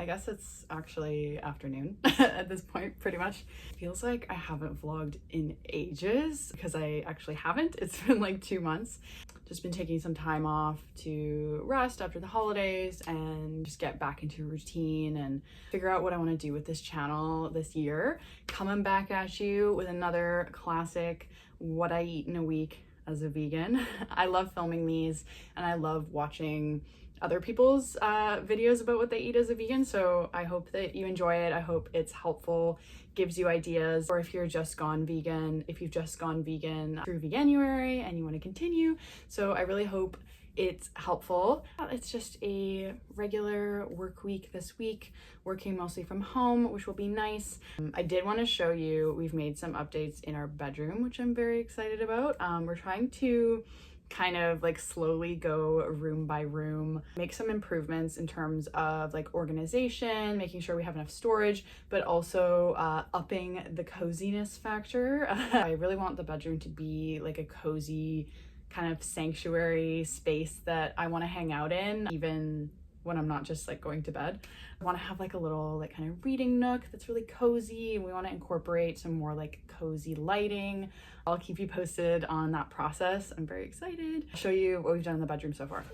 I guess it's actually afternoon at this point, pretty much. It feels like I haven't vlogged in ages because I actually haven't. It's been like 2 months. Just been taking some time off to rest after the holidays and just get back into routine and figure out what I want to do with this channel this year. Coming back at you with another classic what I eat in a week as a vegan. I love filming these and I love watching other people's videos about what they eat as a vegan, so I hope that you enjoy it. I hope it's helpful, gives you ideas, or if you've just gone vegan through Veganuary and you want to continue. So I really hope it's helpful. It's just a regular work week this week, working mostly from home, which will be nice. I did want to show you, we've made some updates in our bedroom, which I'm very excited about. We're trying to kind of like slowly go room by room, make some improvements in terms of like organization, making sure we have enough storage, but also upping the coziness factor. I really want the bedroom to be like a cozy kind of sanctuary space that I want to hang out in, even when I'm not just like going to bed. I want to have like a little like kind of reading nook that's really cozy, and we want to incorporate some more like cozy lighting. I'll keep you posted on that process. I'm very excited. I'll show you what we've done in the bedroom so far.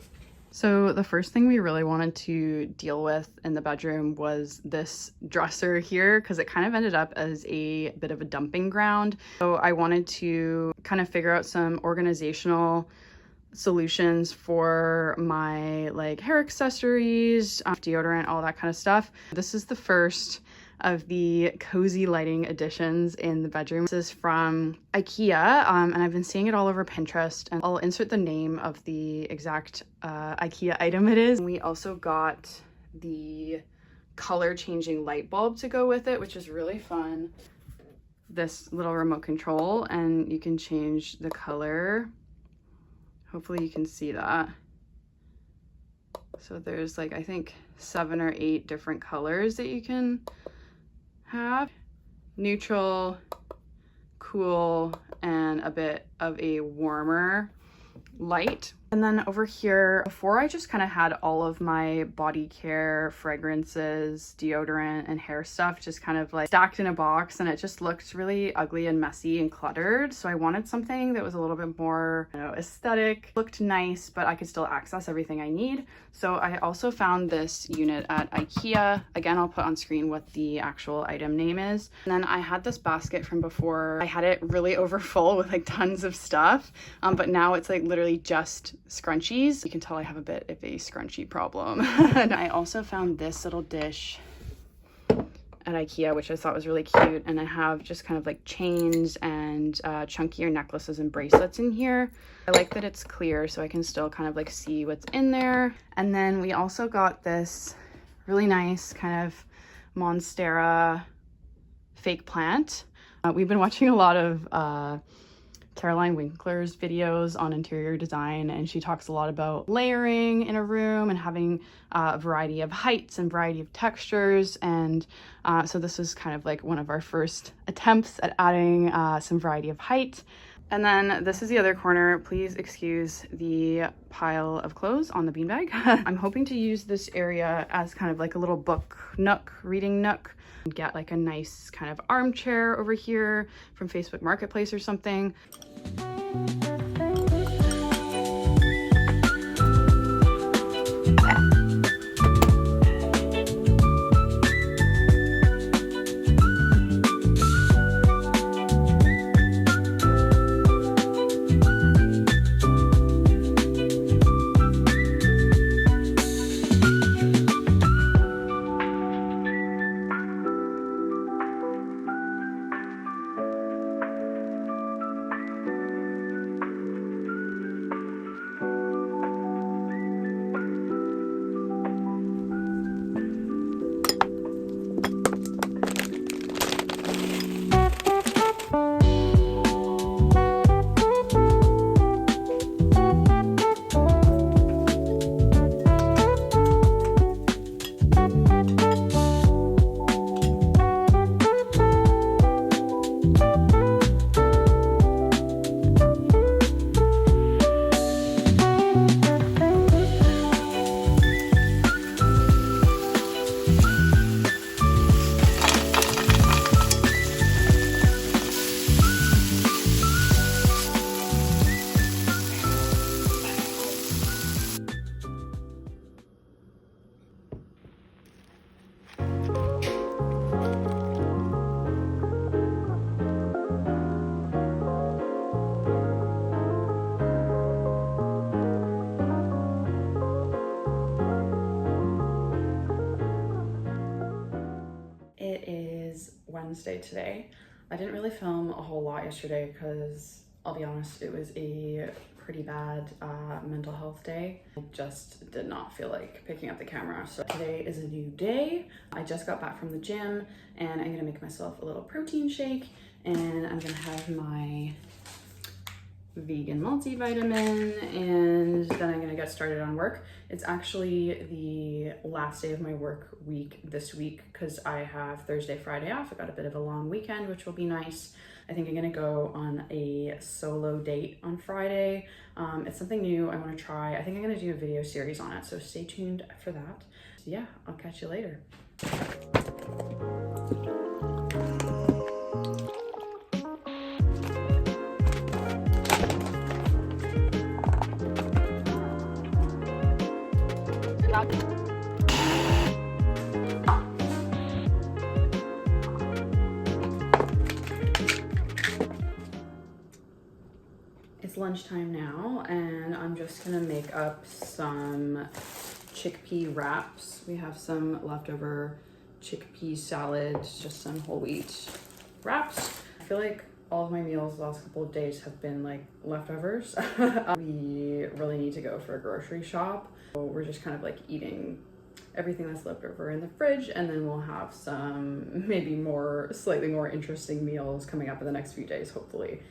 So the first thing we really wanted to deal with in the bedroom was this dresser here, because it kind of ended up as a bit of a dumping ground. So I wanted to kind of figure out some organizational solutions for my like hair accessories, deodorant, all that kind of stuff. This is the first of the cozy lighting additions in the bedroom. This is from IKEA, and I've been seeing it all over Pinterest, and I'll insert the name of the exact IKEA item it is. We also got the color changing light bulb to go with it, which is really fun. This little remote control, and you can change the color. Hopefully you can see that. So there's like, I think 7 or 8 different colors that you can have. Neutral, cool, and a bit of a warmer light. And then over here, before I just kind of had all of my body care, fragrances, deodorant, and hair stuff just kind of like stacked in a box, and it just looked really ugly and messy and cluttered. So I wanted something that was a little bit more, you know, aesthetic, looked nice, but I could still access everything I need. So I also found this unit at IKEA. Again, I'll put on screen what the actual item name is. And then I had this basket from before. I had it really over full with like tons of stuff, but now it's like literally just scrunchies. You can tell I have a bit of a scrunchie problem. And I also found this little dish at IKEA, which I thought was really cute, and I have just kind of like chains and chunkier necklaces and bracelets in here. I like that it's clear so I can still kind of like see what's in there. And then we also got this really nice kind of Monstera fake plant. We've been watching a lot of Caroline Winkler's videos on interior design, and she talks a lot about layering in a room and having a variety of heights and variety of textures. And so this was kind of like one of our first attempts at adding some variety of height. And then this is the other corner. Please excuse the pile of clothes on the beanbag. I'm hoping to use this area as kind of like a little book nook, reading nook. Get like a nice kind of armchair over here from Facebook Marketplace or something. It is Wednesday today. I didn't really film a whole lot yesterday because I'll be honest, it was a pretty bad mental health day. I just did not feel like picking up the camera. So today is a new day. I just got back from the gym and I'm gonna make myself a little protein shake and I'm gonna have my vegan multivitamin and then I'm gonna get started on work. It's actually the last day of my work week this week because I have Thursday, Friday off. I got a bit of a long weekend, which will be nice. I think I'm gonna go on a solo date on Friday. It's something new I want to try. I think I'm gonna do a video series on it, so stay tuned for that. So yeah, I'll catch you later. It's lunchtime now and I'm just gonna make up some chickpea wraps. We have some leftover chickpea salad, just some whole wheat wraps. I feel like all of my meals the last couple of days have been like leftovers. We really need to go for a grocery shop. So we're just kind of like eating everything that's left over in the fridge, and then we'll have some maybe slightly more interesting meals coming up in the next few days, hopefully.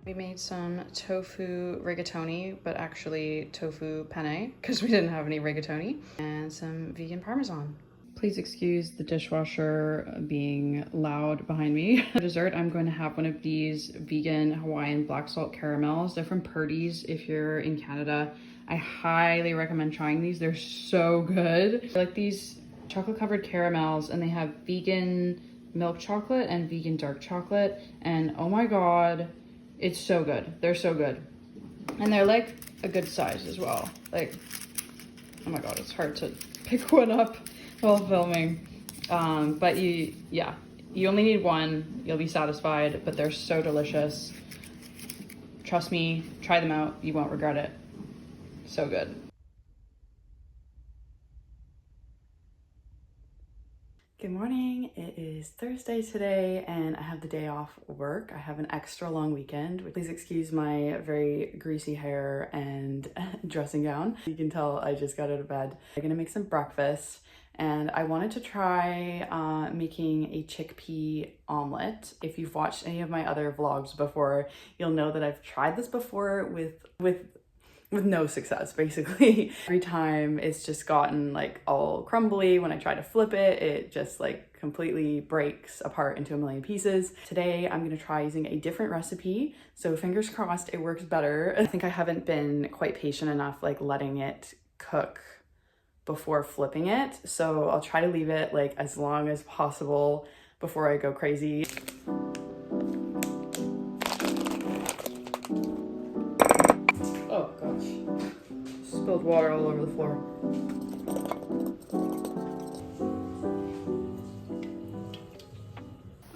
We made some tofu rigatoni, but actually tofu penne because we didn't have any rigatoni, and some vegan parmesan. Please excuse the dishwasher being loud behind me. For dessert, I'm going to have one of these vegan Hawaiian black salt caramels. They're from Purdy's if you're in Canada. I highly recommend trying these. They're so good. I like these chocolate covered caramels, and they have vegan milk chocolate and vegan dark chocolate, and oh my god, it's so good. They're so good. And they're like a good size as well. Like, oh my god, it's hard to pick one up while filming. But you only need one. You'll be satisfied, but they're so delicious. Trust me, try them out. You won't regret it. So good. Good morning. It is Thursday today and I have the day off work. I have an extra long weekend. Please excuse my very greasy hair and dressing gown. You can tell I just got out of bed. I'm gonna make some breakfast and I wanted to try making a chickpea omelet. If you've watched any of my other vlogs before, you'll know that I've tried this before with no success, basically. Every time it's just gotten like all crumbly. When I try to flip it, it just like completely breaks apart into a million pieces. Today, I'm gonna try using a different recipe. So fingers crossed it works better. I think I haven't been quite patient enough like letting it cook before flipping it. So I'll try to leave it like as long as possible before I go crazy. Oh gosh, spilled water all over the floor.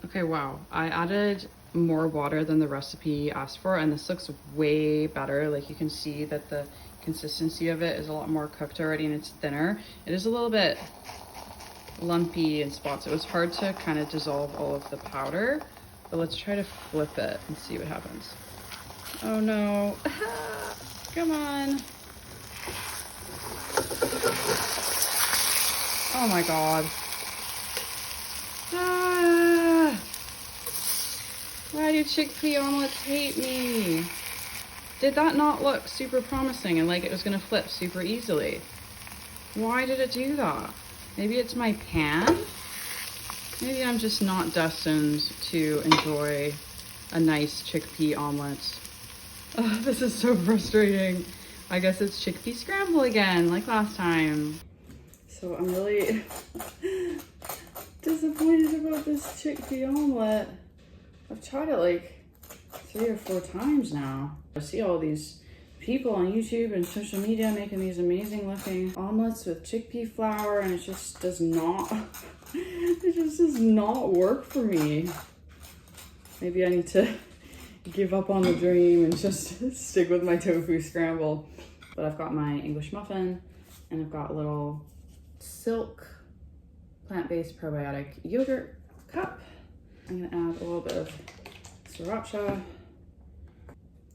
Okay, wow, I added more water than the recipe asked for, and this looks way better. Like you can see that the consistency of it is a lot more cooked already and it's thinner. It is a little bit lumpy in spots. It was hard to kind of dissolve all of the powder, But let's try to flip it and see what happens. Oh no. Come on. Oh my god. Why do chickpea omelets hate me? Did that not look super promising and like it was gonna flip super easily? Why did it do that? Maybe it's my pan? Maybe I'm just not destined to enjoy a nice chickpea omelet. Oh, this is so frustrating. I guess it's chickpea scramble again, like last time. So I'm really disappointed about this chickpea omelet. I've tried it like 3 or 4 times now. I see all these people on YouTube and social media making these amazing looking omelets with chickpea flour, and it just does not, it just does not work for me. Maybe I need to give up on the dream and just stick with my tofu scramble. But I've got my English muffin, and I've got a little Silk plant-based probiotic yogurt cup. I'm gonna add a little bit of sriracha.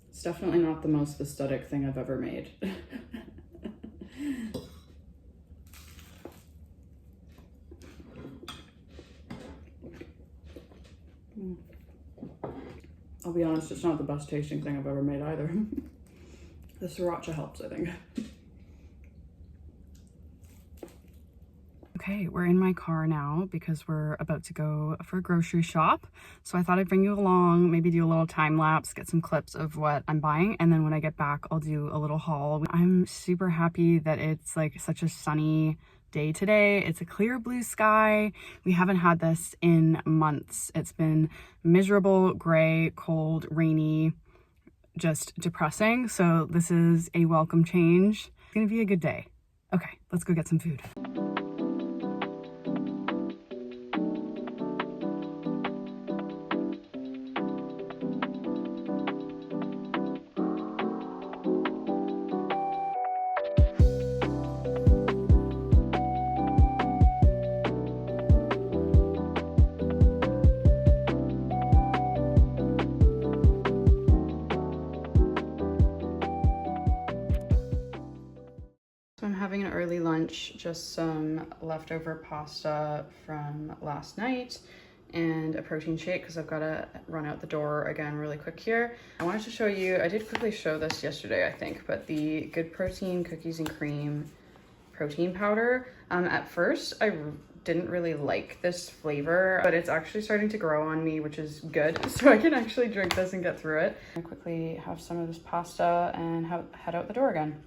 It's definitely not the most aesthetic thing I've ever made. I'll be honest, it's not the best tasting thing I've ever made either. The sriracha helps, I think. Okay, we're in my car now because we're about to go for a grocery shop. So I thought I'd bring you along, maybe do a little time lapse, get some clips of what I'm buying. And then when I get back, I'll do a little haul. I'm super happy that it's like such a sunny day today. It's a clear blue sky. We haven't had this in months. It's been miserable, gray, cold, rainy, just depressing. So this is a welcome change. It's gonna be a good day. Okay, let's go get some food. I'm having an early lunch, just some leftover pasta from last night and a protein shake because I've got to run out the door again really quick here. I wanted to show you, I did quickly show this yesterday I think, but the Good Protein cookies and cream protein powder. At first I didn't really like this flavor, but it's actually starting to grow on me, which is good. So I can actually drink this and get through it. I quickly have some of this pasta and head out the door again.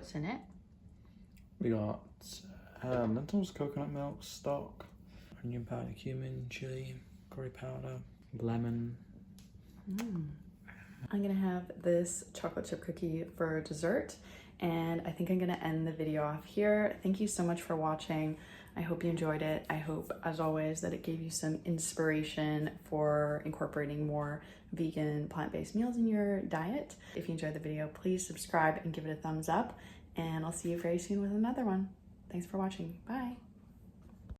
What's in it? We got lentils, coconut milk, stock, onion powder, cumin, chili, curry powder, lemon. I'm gonna have this chocolate chip cookie for dessert, and I think I'm gonna end the video off here. Thank you so much for watching. I hope you enjoyed it. I hope, as always, that it gave you some inspiration for incorporating more vegan, plant-based meals in your diet. If you enjoyed the video, please subscribe and give it a thumbs up, and I'll see you very soon with another one. Thanks for watching. Bye.